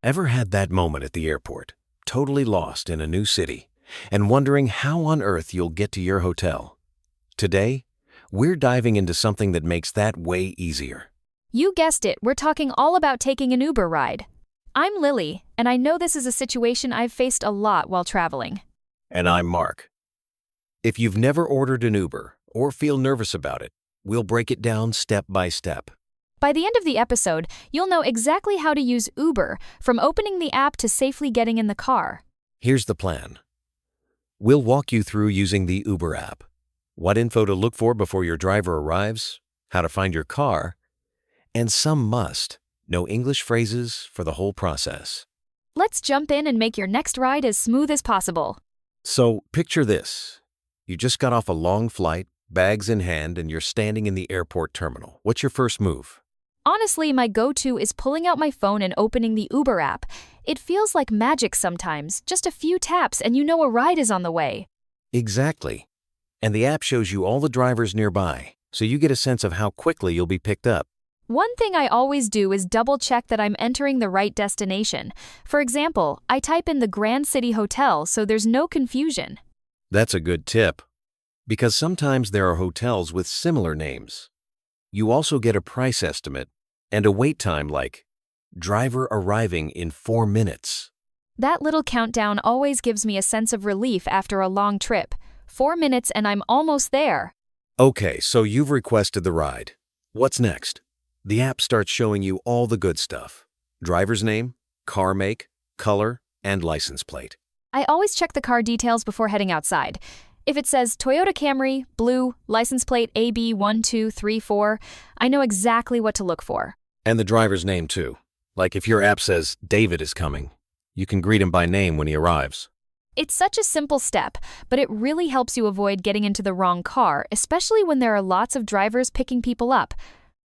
Ever had that moment at the airport, totally lost in a new city, and wondering how on earth you'll get to your hotel? Today, we're diving into something that makes that way easier. You guessed it, we're talking all about taking an Uber ride. I'm Lily, and I know this is a situation I've faced a lot while traveling. And I'm Mark. If you've never ordered an Uber or feel nervous about it, we'll break it down step by step. By the end of the episode, you'll know exactly how to use Uber, from opening the app to safely getting in the car. Here's the plan. We'll walk you through using the Uber app, what info to look for before your driver arrives, how to find your car, and some know English phrases for the whole process. Let's jump in and make your next ride as smooth as possible. So picture this. You just got off a long flight, bags in hand, and you're standing in the airport terminal. What's your first move? Honestly, my go-to is pulling out my phone and opening the Uber app. It feels like magic sometimes, just a few taps and you know a ride is on the way. Exactly. And the app shows you all the drivers nearby, so you get a sense of how quickly you'll be picked up. One thing I always do is double-check that I'm entering the right destination. For example, I type in the Grand City Hotel so there's no confusion. That's a good tip, because sometimes there are hotels with similar names. You also get a price estimate and a wait time like driver arriving in 4 minutes. That little countdown always gives me a sense of relief after a long trip. 4 minutes and I'm almost there. Okay, so you've requested the ride. What's next? The app starts showing you all the good stuff. Driver's name, car make, color, and license plate. I always check the car details before heading outside. If it says Toyota Camry, blue, license plate AB1234, I know exactly what to look for. And the driver's name too. Like if your app says David is coming, you can greet him by name when he arrives. It's such a simple step, but it really helps you avoid getting into the wrong car, especially when there are lots of drivers picking people up.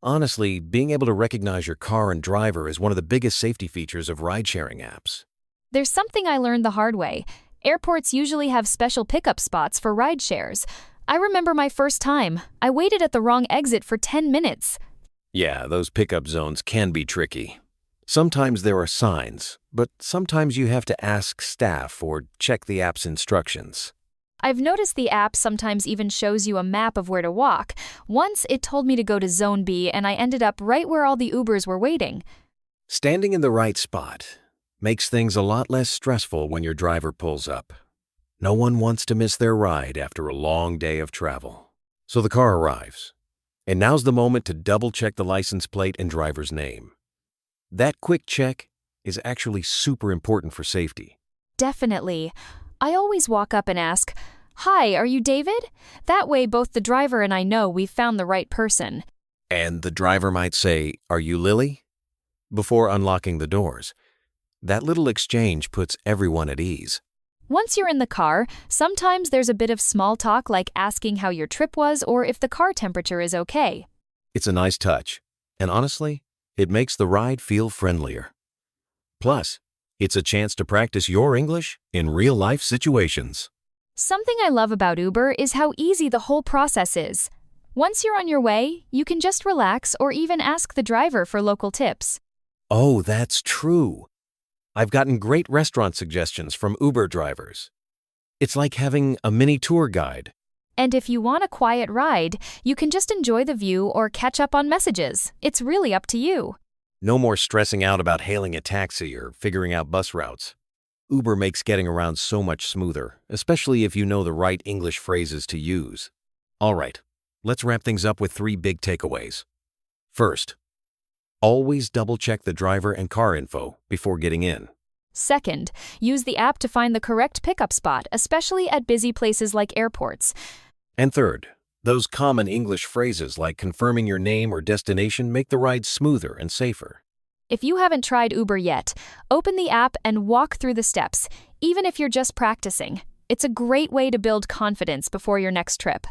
Honestly, being able to recognize your car and driver is one of the biggest safety features of ride-sharing apps. There's something I learned the hard way. Airports usually have special pickup spots for ride shares. I remember my first time. I waited at the wrong exit for 10 minutes. Yeah, those pickup zones can be tricky. Sometimes there are signs, but sometimes you have to ask staff or check the app's instructions. I've noticed the app sometimes even shows you a map of where to walk. Once it told me to go to Zone B and I ended up right where all the Ubers were waiting. Standing in the right spot makes things a lot less stressful when your driver pulls up. No one wants to miss their ride after a long day of travel. So the car arrives, and now's the moment to double-check the license plate and driver's name. That quick check is actually super important for safety. Definitely. I always walk up and ask, "Hi, are you David?" That way both the driver and I know we've found the right person. And the driver might say, "Are you Lily?" before unlocking the doors. That little exchange puts everyone at ease. Once you're in the car, sometimes there's a bit of small talk like asking how your trip was or if the car temperature is okay. It's a nice touch, and honestly, it makes the ride feel friendlier. Plus, it's a chance to practice your English in real-life situations. Something I love about Uber is how easy the whole process is. Once you're on your way, you can just relax or even ask the driver for local tips. Oh, that's true. I've gotten great restaurant suggestions from Uber drivers. It's like having a mini tour guide. And if you want a quiet ride, you can just enjoy the view or catch up on messages. It's really up to you. No more stressing out about hailing a taxi or figuring out bus routes. Uber makes getting around so much smoother, especially if you know the right English phrases to use. All right, let's wrap things up with 3 big takeaways. First, always double-check the driver and car info before getting in. Second, use the app to find the correct pickup spot, especially at busy places like airports. And third, those common English phrases like confirming your name or destination make the ride smoother and safer. If you haven't tried Uber yet, open the app and walk through the steps, even if you're just practicing. It's a great way to build confidence before your next trip.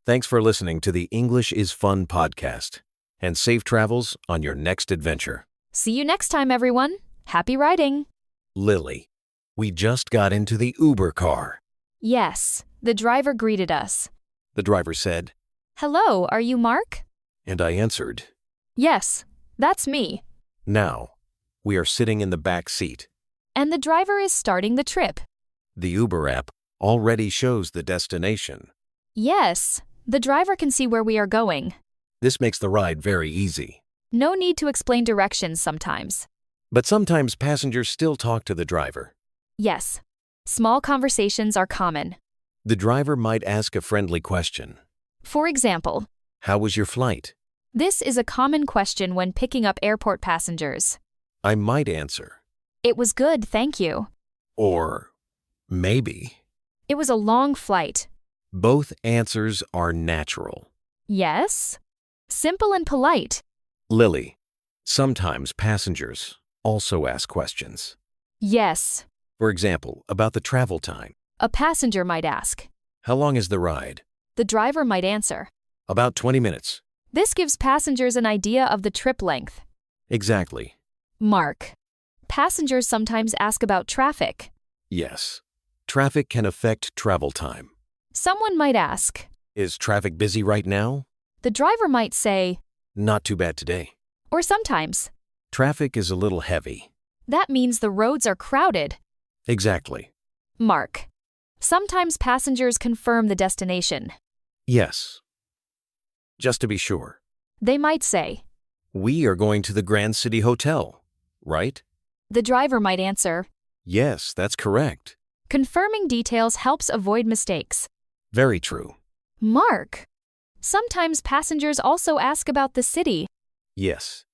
Thanks for listening to the English is Fun podcast, and safe travels on your next adventure. See you next time, everyone. Happy riding. Lily, we just got into the Uber car. Yes, the driver greeted us. The driver said, "Hello, are you Mark?" and I answered, "Yes, that's me." "Now, We are sitting in the back seat. And the driver is starting the trip. The Uber app already shows the destination. Yes, the driver can see where we are going. This makes the ride very easy. No need to explain directions sometimes. But sometimes passengers still talk to the driver. Yes, small conversations are common. The driver might ask a friendly question. For example, How was your flight? this is a common question when picking up airport passengers. I might answer. It was good, thank you. Or maybe. It was a long flight. Both answers are natural. Yes? Simple and polite. Lily, sometimes passengers also ask questions. Yes. For example, about the travel time. A passenger might ask. How long is the ride? The driver might answer. About 20 minutes. This gives passengers an idea of the trip length. Exactly. Mark. Passengers sometimes ask about traffic. Yes. Traffic can affect travel time. Someone might ask. Is traffic busy right now? The driver might say, Not too bad today. or sometimes. Traffic is a little heavy. That means the roads are crowded. Exactly. Mark. Sometimes passengers confirm the destination. Yes. Just to be sure. They might say. We are going to the Grand City Hotel, right? The driver might answer. Yes, that's correct. Confirming details helps avoid mistakes. Very true. Mark. Sometimes passengers also ask about the city. Yes.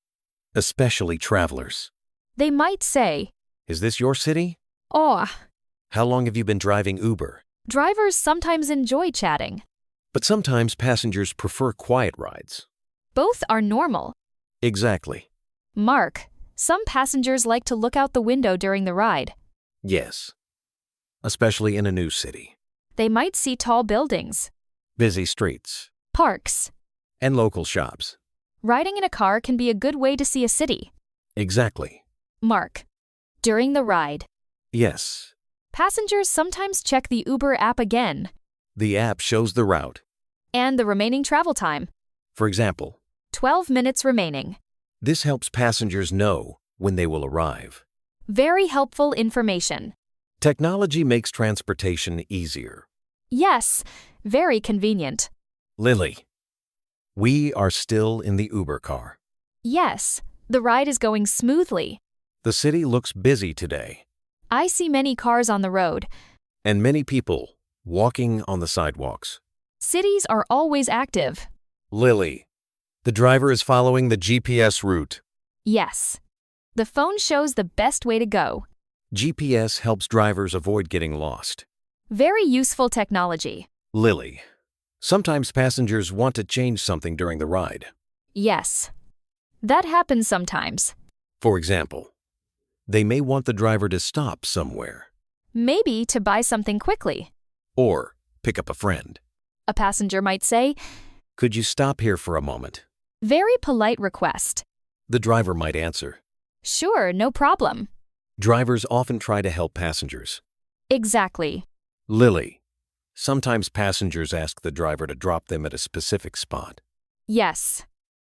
Especially travelers. They might say, Is this your city? "Oh." How long have you been driving Uber? Drivers sometimes enjoy chatting. But sometimes passengers prefer quiet rides. Both are normal. Exactly. Mark. Some passengers like to look out the window during the ride. Yes. Especially in a new city. They might see tall buildings, Busy streets. parks. And local shops. Riding in a car can be a good way to see a city. Exactly. Mark. During the ride. Yes. Passengers sometimes check the Uber app again. The app shows the route. And the remaining travel time. For example, 12 minutes remaining. this helps passengers know when they will arrive. Very helpful information. Technology makes transportation easier. Yes, very convenient. Lily, we are still in the Uber car. Yes, the ride is going smoothly. The city looks busy today, I see many cars on the road. and many people walking on the sidewalks. Cities are always active. Lily, the driver is following the GPS route. Yes. The phone shows the best way to go. GPS helps drivers avoid getting lost. Very useful technology. Lily, sometimes passengers want to change something during the ride. Yes. That happens sometimes. For example, they may want the driver to stop somewhere Maybe to buy something quickly. or pick up a friend. A passenger might say, Could you stop here for a moment? very polite request. The driver might answer. Sure, no problem. Drivers often try to help passengers. Exactly. Lily, sometimes passengers ask the driver to drop them at a specific spot Yes.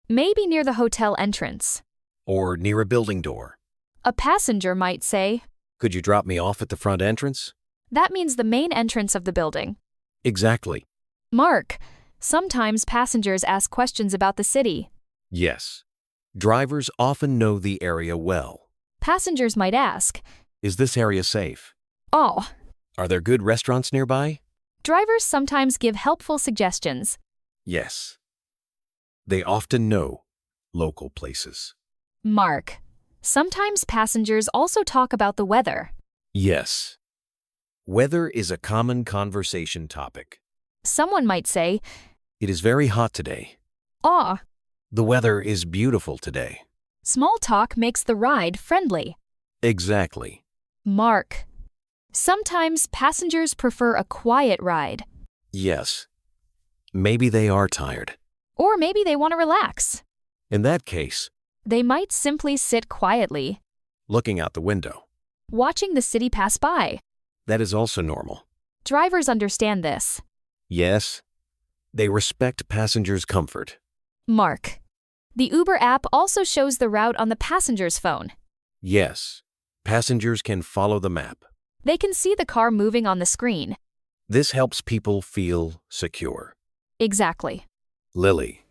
Maybe near the hotel entrance. or near a building door. A passenger might say, Could you drop me off at the front entrance? that means the main entrance of the building. Exactly. Mark. Sometimes passengers ask questions about the city. Yes. Drivers often know the area well. Passengers might ask, Is this area safe? "Oh." Are there good restaurants nearby? Drivers sometimes give helpful suggestions. Yes. They often know local places. Mark. Sometimes passengers also talk about the weather. Yes. Weather is a common conversation topic. Someone might say, It is very hot today. "Oh." The weather is beautiful today. Small talk makes the ride friendly. Exactly. Mark. Sometimes passengers prefer a quiet ride. Yes. Maybe they are tired. Or maybe they want to relax. In that case, They might simply sit quietly, looking out the window. watching the city pass by. That is also normal. Drivers understand this. Yes. They respect passengers' comfort. Mark. The Uber app also shows the route on the passenger's phone. Yes. Passengers can follow the map. They can see the car moving on the screen. This helps people feel secure. Exactly. Lily.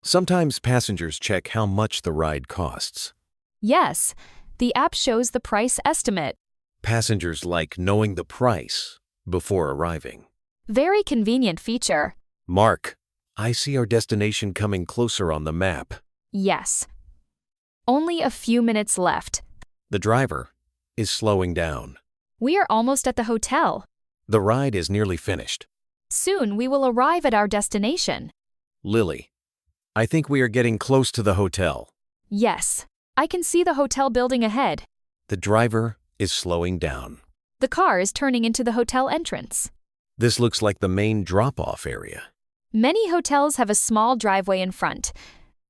Sometimes passengers check how much the ride costs. Yes, the app shows the price estimate. Passengers like knowing the price before arriving. Very convenient feature. Mark, I see our destination coming closer on the map. Yes. Only a few minutes left. The driver is slowing down. We are almost at the hotel. The ride is nearly finished. Soon we will arrive at our destination. Lily, I think we are getting close to the hotel. Yes, I can see the hotel building ahead. The driver is slowing down. The car is turning into the hotel entrance. This looks like the main drop-off area. Many hotels have a small driveway in front.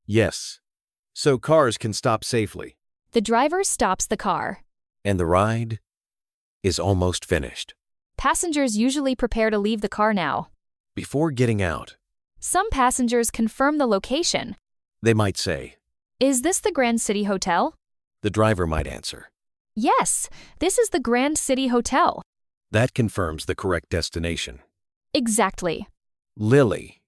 Yes, so cars can stop safely. The driver stops the car. And the ride is almost finished. Passengers usually prepare to leave the car now. Before getting out, Some passengers confirm the location. they might say, Is this the Grand City Hotel? the driver might answer. Yes, this is the Grand City Hotel. That confirms the correct destination. Exactly. Lily.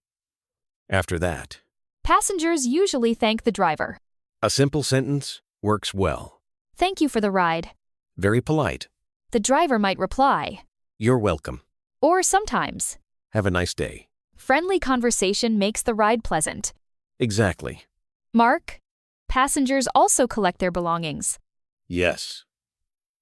After that, Passengers usually thank the driver. a simple sentence works well. Thank you for the ride. Very polite. The driver might reply. You're welcome. Or sometimes, Have a nice day. friendly conversation makes the ride pleasant. Exactly. Mark, passengers also collect their belongings. Yes.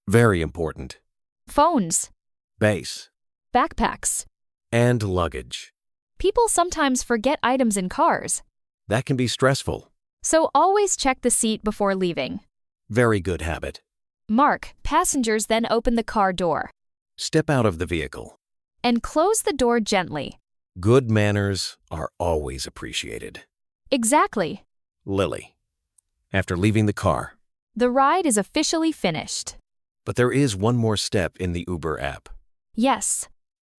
Very important. Phones, Base. backpacks. And luggage. People sometimes forget items in cars, That can be stressful. so always check the seat before leaving. Very good habit. Mark, passengers then open the car door Step out of the vehicle. and close the door gently. Good manners are always appreciated. Exactly. Lily. After leaving the car. The ride is officially finished. But there is one more step in the Uber app. Yes.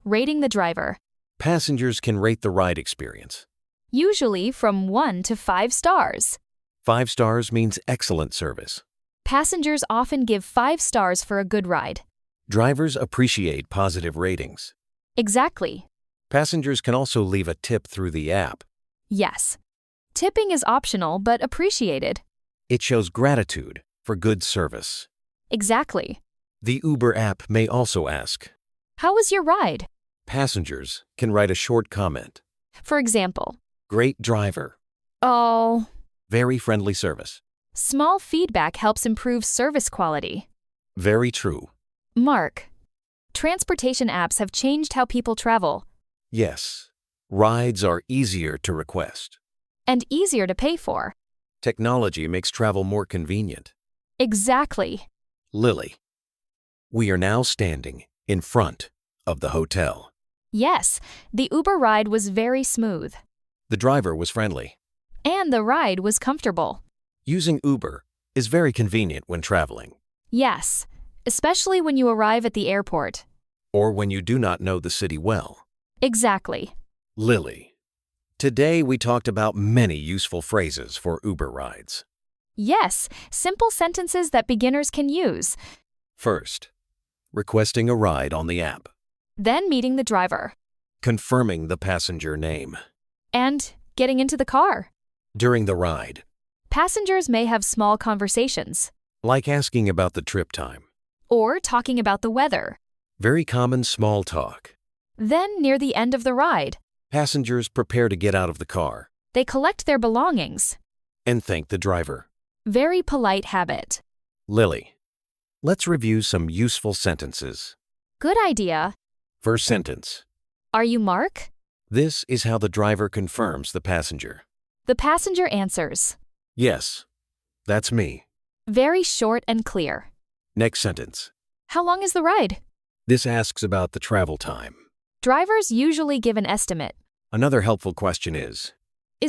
Rating the driver, Passengers can rate the ride experience. usually from 1 to 5 stars. 5 stars means excellent service. Passengers often give 5 stars for a good ride. Drivers appreciate positive ratings. Exactly. Passengers can also leave a tip through the app. Yes. Tipping is optional but appreciated. It shows gratitude for good service. Exactly. The Uber app may also ask. How was your ride? Passengers can write a short comment. For example, Great driver. oh, Very friendly service. small feedback helps improve service quality. Very true. Mark, transportation apps have changed how people travel Yes. Rides are easier to request. and easier to pay for. Technology makes travel more convenient. Exactly. Lily. We are now standing in front of the hotel. Yes, the Uber ride was very smooth. The driver was friendly. And the ride was comfortable. Using Uber is very convenient when traveling, Yes, especially when you arrive at the airport. or when you do not know the city well. Exactly. Lily. Today we talked about many useful phrases for Uber rides. Yes, simple sentences that beginners can use. First, requesting a ride on the app. Then meeting the driver. Confirming the passenger name. And getting into the car. During the ride, Passengers may have small conversations. like asking about the trip time. Or talking about the weather. Very common small talk. Then, near the end of the ride, Passengers prepare to get out of the car they collect their belongings. and thank the driver. Very polite habit. Lily. Let's review some useful sentences. Good idea. First sentence. Are you Mark? This is how the driver confirms the passenger. The passenger answers. Yes, that's me. Very short and clear. Next sentence. How long is the ride? This asks about the travel time. Drivers usually give an estimate. Another helpful question is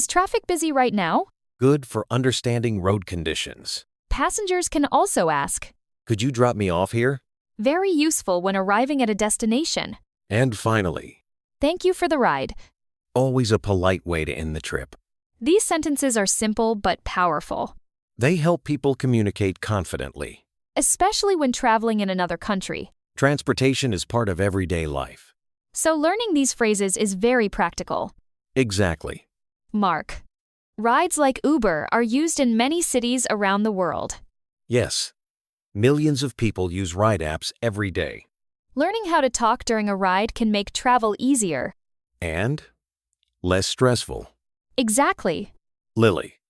Traffic busy right now? good for understanding road conditions. Passengers can also ask. Could you drop me off here? Very useful when arriving at a destination. And finally, Thank you for the ride. always a polite way to end the trip. These sentences are simple but powerful. They help people communicate confidently. especially when traveling in another country. Transportation is part of everyday life. So learning these phrases is very practical. Exactly. Mark. Rides like Uber are used in many cities around the world. Yes. Millions of people use ride apps every day. Learning how to talk during a ride can make travel easier. And less stressful. Exactly. Lily,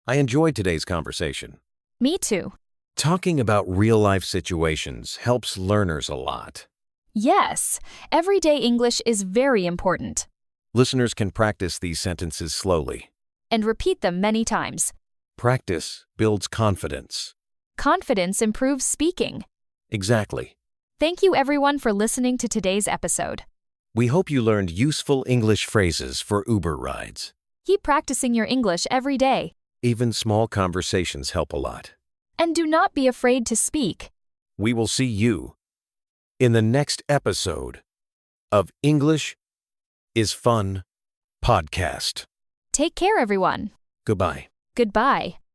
I enjoyed today's conversation. Me too. Talking about real-life situations helps learners a lot. Yes, everyday English is very important. Listeners can practice these sentences slowly. And repeat them many times. Practice builds confidence. Confidence improves speaking. Exactly. Thank you everyone for listening to today's episode. We hope you learned useful English phrases for Uber rides. Keep practicing your English every day. Even small conversations help a lot. And do not be afraid to speak. We will see you in the next episode of English is Fun podcast. Take care, everyone. Goodbye. Goodbye.